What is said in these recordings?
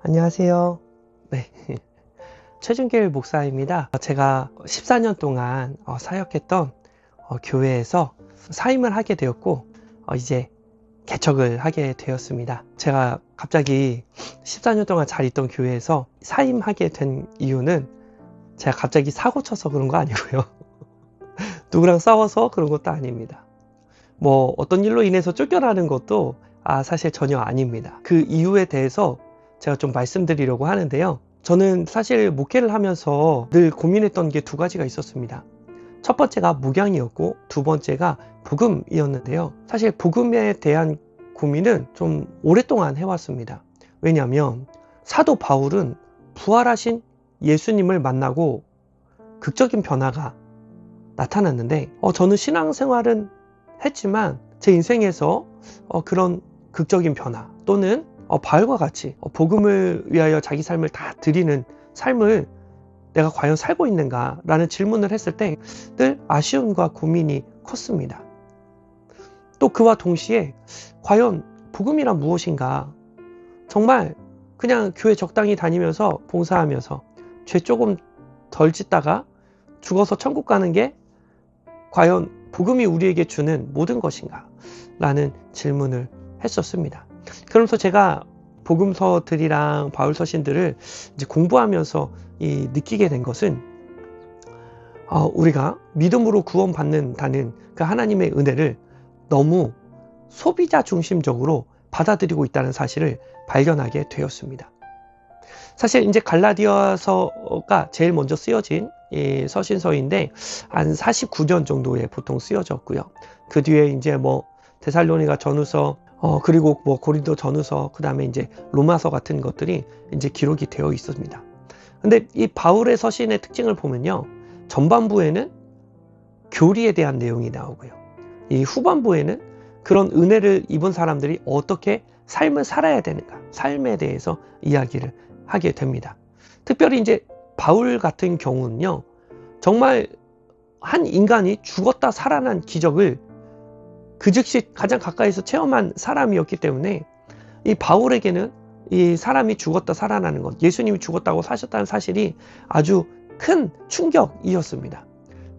안녕하세요. 네. 최준길 목사입니다. 제가 14년 동안 사역했던 교회에서 사임을 하게 되었고, 이제 개척을 하게 되었습니다. 제가 갑자기 14년 동안 잘 있던 교회에서 사임하게 된 이유는 제가 갑자기 사고 쳐서 그런 거 아니고요. 누구랑 싸워서 그런 것도 아닙니다. 뭐 어떤 일로 인해서 쫓겨나는 것도 사실 전혀 아닙니다. 그 이유에 대해서 제가 좀 말씀드리려고 하는데요. 저는 사실 목회를 하면서 늘 고민했던 게 두 가지가 있었습니다. 첫 번째가 목양이었고 두 번째가 복음이었는데요. 사실 복음에 대한 고민은 좀 오랫동안 해왔습니다. 왜냐하면 사도 바울은 부활하신 예수님을 만나고 극적인 변화가 나타났는데 저는 신앙생활은 했지만 제 인생에서 그런 극적인 변화 또는 바울과 같이 복음을 위하여 자기 삶을 다 드리는 삶을 내가 과연 살고 있는가 라는 질문을 했을 때 늘 아쉬움과 고민이 컸습니다. 또 그와 동시에 과연 복음이란 무엇인가, 정말 그냥 교회 적당히 다니면서 봉사하면서 죄 조금 덜 짓다가 죽어서 천국 가는 게 과연 복음이 우리에게 주는 모든 것인가 라는 질문을 했었습니다. 그러면서 제가 복음서들이랑 바울서신들을 이제 공부하면서 느끼게 된 것은 우리가 믿음으로 구원받는다는 그 하나님의 은혜를 너무 소비자 중심적으로 받아들이고 있다는 사실을 발견하게 되었습니다. 사실 이제 갈라디아서가 제일 먼저 쓰여진 서신서인데 한 49년 정도에 보통 쓰여졌고요. 그 뒤에 이제 뭐 데살로니가 전후서 그리고 뭐 고린도 전후서, 그 다음에 이제 로마서 같은 것들이 이제 기록이 되어 있습니다. 근데 이 바울의 서신의 특징을 보면요, 전반부에는 교리에 대한 내용이 나오고요, 이 후반부에는 그런 은혜를 입은 사람들이 어떻게 삶을 살아야 되는가, 삶에 대해서 이야기를 하게 됩니다. 특별히 이제 바울 같은 경우는요, 정말 한 인간이 죽었다 살아난 기적을 그 즉시 가장 가까이서 체험한 사람이었기 때문에 이 바울에게는 이 사람이 죽었다 살아나는 것, 예수님이 죽었다고 사셨다는 사실이 아주 큰 충격이었습니다.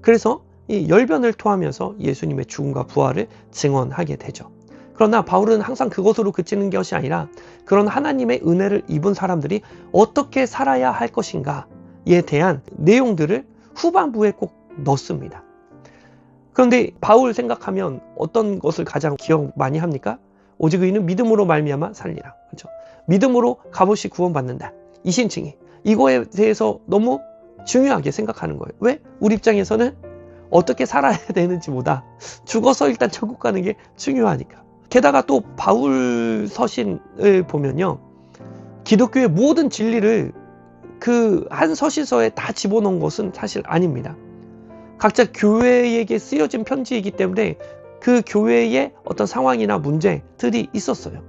그래서 이 열변을 토하면서 예수님의 죽음과 부활을 증언하게 되죠. 그러나 바울은 항상 그것으로 그치는 것이 아니라 그런 하나님의 은혜를 입은 사람들이 어떻게 살아야 할 것인가에 대한 내용들을 후반부에 꼭 넣습니다. 그런데 바울 생각하면 어떤 것을 가장 기억 많이 합니까? 오직 의인은 믿음으로 말미암아 살리라. 그렇죠? 믿음으로 값없이 구원받는다. 이신칭의. 이거에 대해서 너무 중요하게 생각하는 거예요. 왜? 우리 입장에서는 어떻게 살아야 되는지보다 죽어서 일단 천국 가는 게 중요하니까. 게다가 또 바울 서신을 보면요, 기독교의 모든 진리를 그 한 서신서에 다 집어넣은 것은 사실 아닙니다. 각자 교회에게 쓰여진 편지이기 때문에 그 교회의 어떤 상황이나 문제들이 있었어요.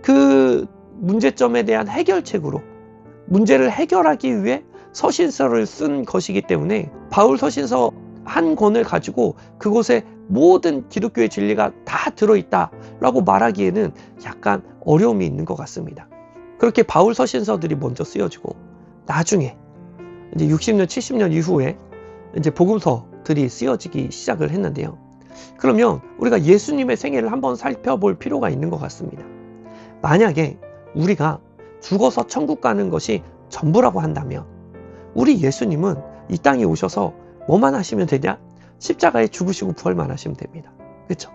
그 문제점에 대한 해결책으로 문제를 해결하기 위해 서신서를 쓴 것이기 때문에 바울 서신서 한 권을 가지고 그곳에 모든 기독교의 진리가 다 들어있다라고 말하기에는 약간 어려움이 있는 것 같습니다. 그렇게 바울 서신서들이 먼저 쓰여지고 나중에 이제 60년, 70년 이후에 이제 복음서들이 쓰여지기 시작을 했는데요. 그러면 우리가 예수님의 생애를 한번 살펴볼 필요가 있는 것 같습니다. 만약에 우리가 죽어서 천국 가는 것이 전부라고 한다면 우리 예수님은 이 땅에 오셔서 뭐만 하시면 되냐? 십자가에 죽으시고 부활만 하시면 됩니다. 그렇죠?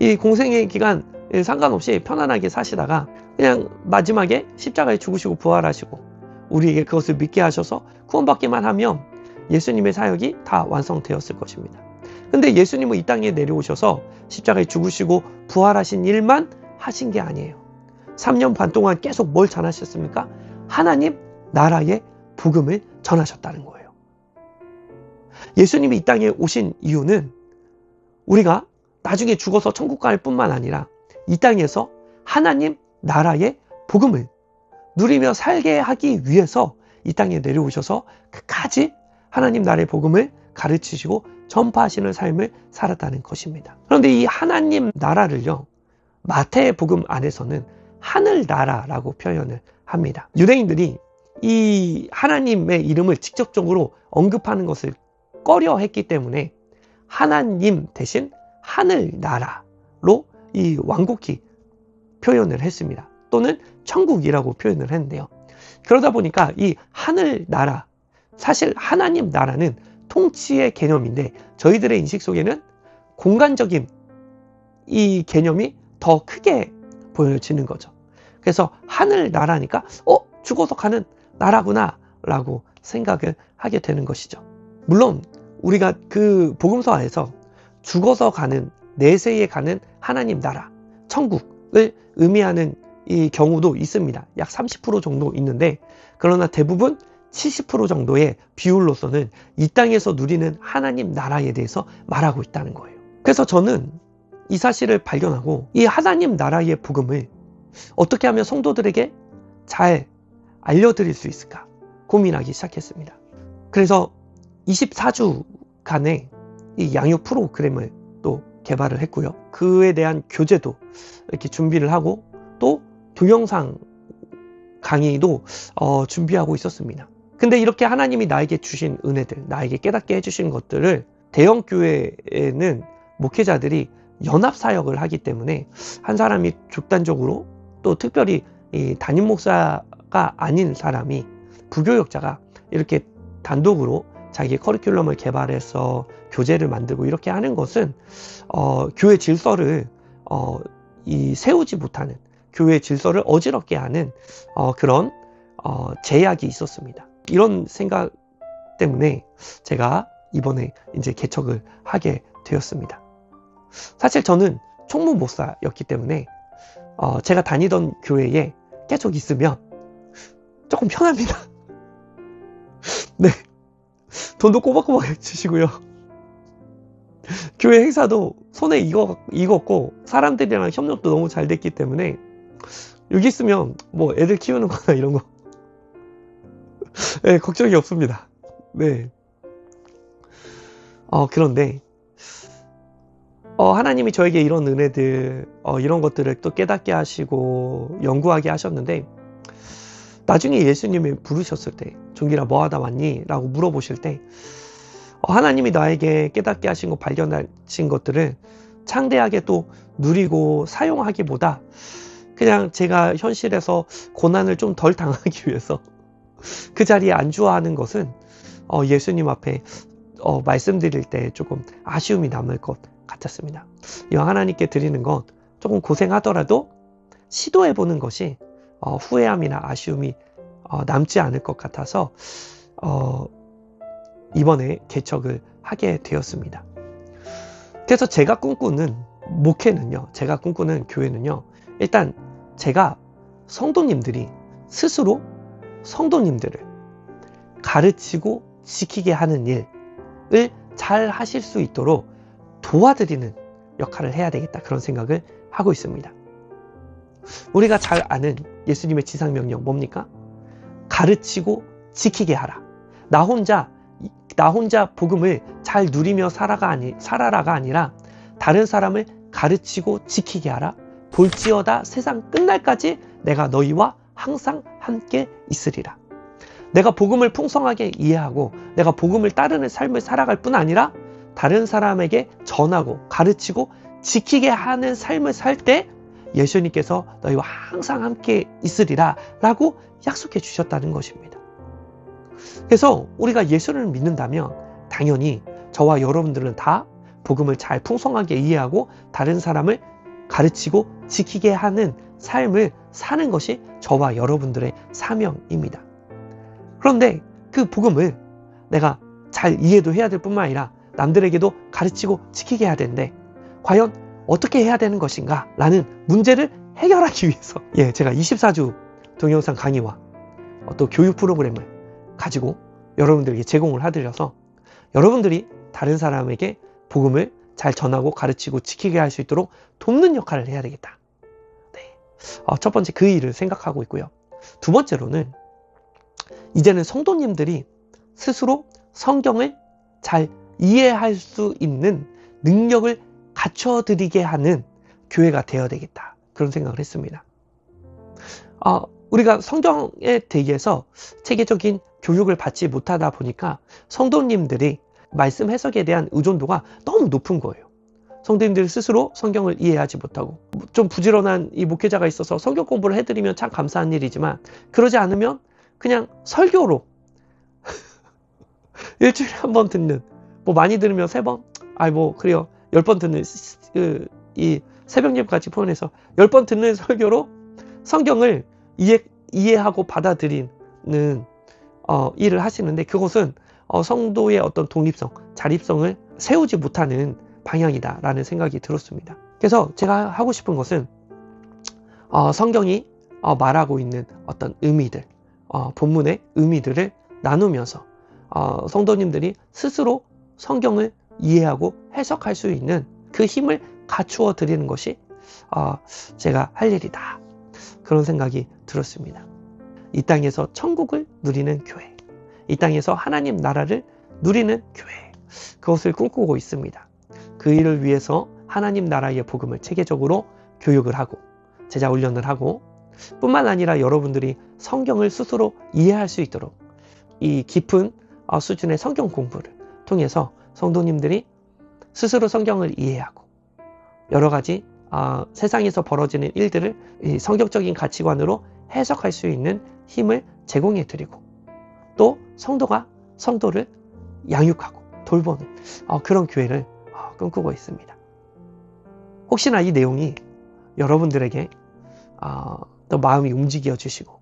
이 공생의 기간 상관없이 편안하게 사시다가 그냥 마지막에 십자가에 죽으시고 부활하시고 우리에게 그것을 믿게 하셔서 구원받기만 하면 예수님의 사역이 다 완성되었을 것입니다. 근데 예수님은 이 땅에 내려오셔서 십자가에 죽으시고 부활하신 일만 하신 게 아니에요. 3년 반 동안 계속 뭘 전하셨습니까? 하나님 나라의 복음을 전하셨다는 거예요. 예수님이 이 땅에 오신 이유는 우리가 나중에 죽어서 천국 갈 뿐만 아니라 이 땅에서 하나님 나라의 복음을 누리며 살게 하기 위해서 이 땅에 내려오셔서 끝까지 하나님 나라의 복음을 가르치시고 전파하시는 삶을 살았다는 것입니다. 그런데 이 하나님 나라를요, 마태복음 안에서는 하늘나라라고 표현을 합니다. 유대인들이 이 하나님의 이름을 직접적으로 언급하는 것을 꺼려 했기 때문에 하나님 대신 하늘나라로 이 완곡히 표현을 했습니다. 또는 천국이라고 표현을 했는데요. 그러다 보니까 이 하늘나라, 사실 하나님 나라는 통치의 개념인데 저희들의 인식 속에는 공간적인 이 개념이 더 크게 보여지는 거죠. 그래서 하늘나라니까 죽어서 가는 나라구나 라고 생각을 하게 되는 것이죠. 물론 우리가 그 복음서에서 죽어서 가는, 내세에 가는 하나님 나라, 천국을 의미하는 이 경우도 있습니다. 약 30% 정도 있는데, 그러나 대부분 70% 정도의 비율로서는 이 땅에서 누리는 하나님 나라에 대해서 말하고 있다는 거예요. 그래서 저는 이 사실을 발견하고 이 하나님 나라의 복음을 어떻게 하면 성도들에게 잘 알려드릴 수 있을까 고민하기 시작했습니다. 그래서 24주간의 이 양육 프로그램을 또 개발을 했고요. 그에 대한 교재도 이렇게 준비를 하고 또 동영상 강의도 준비하고 있었습니다. 근데 이렇게 하나님이 나에게 주신 은혜들, 나에게 깨닫게 해주신 것들을 대형교회에는 목회자들이 연합사역을 하기 때문에 한 사람이 집단적으로 또 특별히 이 담임 목사가 아닌 사람이, 부교역자가 이렇게 단독으로 자기 커리큘럼을 개발해서 교재를 만들고 이렇게 하는 것은 교회 질서를 세우지 못하는, 교회 질서를 어지럽게 하는 그런 제약이 있었습니다. 이런 생각 때문에 제가 이번에 이제 개척을 하게 되었습니다. 사실 저는 총무 목사였기 때문에 제가 다니던 교회에 계속 있으면 조금 편합니다. 네, 돈도 꼬박꼬박 주시고요. 교회 행사도 손에 익었고 사람들이랑 협력도 너무 잘 됐기 때문에 여기 있으면 뭐 애들 키우는 거나 이런 거 네, 걱정이 없습니다. 네. 그런데 하나님이 저에게 이런 은혜들, 이런 것들을 또 깨닫게 하시고 연구하게 하셨는데, 나중에 예수님이 부르셨을 때 종길아 뭐하다 왔니? 라고 물어보실 때 하나님이 나에게 깨닫게 하신 것, 발견하신 것들을 창대하게 또 누리고 사용하기보다 그냥 제가 현실에서 고난을 좀 덜 당하기 위해서 그 자리에 안주하는 것은 예수님 앞에 말씀드릴 때 조금 아쉬움이 남을 것 같았습니다. 이왕 하나님께 드리는 것 조금 고생하더라도 시도해보는 것이 후회함이나 아쉬움이 남지 않을 것 같아서 이번에 개척을 하게 되었습니다. 그래서 제가 꿈꾸는 목회는요, 제가 꿈꾸는 교회는요, 일단 제가 성도님들이 스스로 성도님들을 가르치고 지키게 하는 일을 잘 하실 수 있도록 도와드리는 역할을 해야 되겠다, 그런 생각을 하고 있습니다. 우리가 잘 아는 예수님의 지상명령 뭡니까? 가르치고 지키게 하라. 나 혼자 복음을 잘 누리며 살아라가 아니라 다른 사람을 가르치고 지키게 하라. 볼지어다 세상 끝날까지 내가 너희와 항상 함께 있으리라. 내가 복음을 풍성하게 이해하고 내가 복음을 따르는 삶을 살아갈 뿐 아니라 다른 사람에게 전하고 가르치고 지키게 하는 삶을 살 때 예수님께서 너희와 항상 함께 있으리라 라고 약속해 주셨다는 것입니다. 그래서 우리가 예수를 믿는다면 당연히 저와 여러분들은 다 복음을 잘 풍성하게 이해하고 다른 사람을 가르치고 지키게 하는 삶을 사는 것이 저와 여러분들의 사명입니다. 그런데 그 복음을 내가 잘 이해도 해야 될 뿐만 아니라 남들에게도 가르치고 지키게 해야 되는데 과연 어떻게 해야 되는 것인가 라는 문제를 해결하기 위해서 제가 24주 동영상 강의와 또 교육 프로그램을 가지고 여러분들에게 제공을 해드려서 여러분들이 다른 사람에게 복음을 잘 전하고 가르치고 지키게 할 수 있도록 돕는 역할을 해야 되겠다. 네. 첫 번째 그 일을 생각하고 있고요. 두 번째로는 이제는 성도님들이 스스로 성경을 잘 이해할 수 있는 능력을 갖춰드리게 하는 교회가 되어야 되겠다, 그런 생각을 했습니다. 우리가 성경에 대해서 체계적인 교육을 받지 못하다 보니까 성도님들이 말씀 해석에 대한 의존도가 너무 높은 거예요. 성도님들 스스로 성경을 이해하지 못하고, 좀 부지런한 이 목회자가 있어서 성경 공부를 해드리면 참 감사한 일이지만, 그러지 않으면 그냥 설교로 일주일에 한 번 듣는, 뭐 많이 들으면 3번, 그래요, 10번 듣는, 이 새벽 예배까지 포함해서 10번 듣는 설교로 성경을 이해하고 받아들이는 일을 하시는데, 그것은 성도의 어떤 독립성, 자립성을 세우지 못하는 방향이다 라는 생각이 들었습니다. 그래서 제가 하고 싶은 것은 성경이 말하고 있는 어떤 의미들, 본문의 의미들을 나누면서 성도님들이 스스로 성경을 이해하고 해석할 수 있는 그 힘을 갖추어 드리는 것이 제가 할 일이다, 그런 생각이 들었습니다. 이 땅에서 천국을 누리는 교회, 이 땅에서 하나님 나라를 누리는 교회, 그것을 꿈꾸고 있습니다. 그 일을 위해서 하나님 나라의 복음을 체계적으로 교육을 하고 제자 훈련을 하고, 뿐만 아니라 여러분들이 성경을 스스로 이해할 수 있도록 이 깊은 수준의 성경 공부를 통해서 성도님들이 스스로 성경을 이해하고 여러 가지 세상에서 벌어지는 일들을 이 성경적인 가치관으로 해석할 수 있는 힘을 제공해 드리고, 또 성도가 성도를 양육하고 돌보는 그런 교회를 꿈꾸고 있습니다. 혹시나 이 내용이 여러분들에게 또 마음이 움직여 주시고,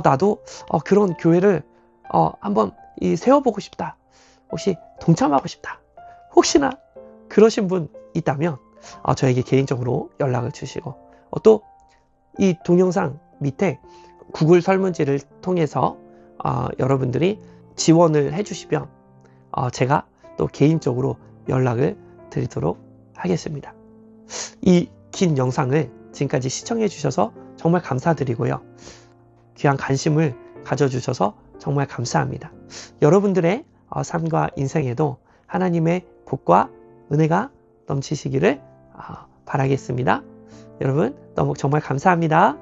나도 그런 교회를 한번 세워보고 싶다, 혹시 동참하고 싶다, 혹시나 그러신 분 있다면 저에게 개인적으로 연락을 주시고, 또 이 동영상 밑에 구글 설문지를 통해서 여러분들이 지원을 해주시면 제가 또 개인적으로 연락을 드리도록 하겠습니다. 이 긴 영상을 지금까지 시청해 주셔서 정말 감사드리고요. 귀한 관심을 가져주셔서 정말 감사합니다. 여러분들의 삶과 인생에도 하나님의 복과 은혜가 넘치시기를 바라겠습니다. 여러분 너무 정말 감사합니다.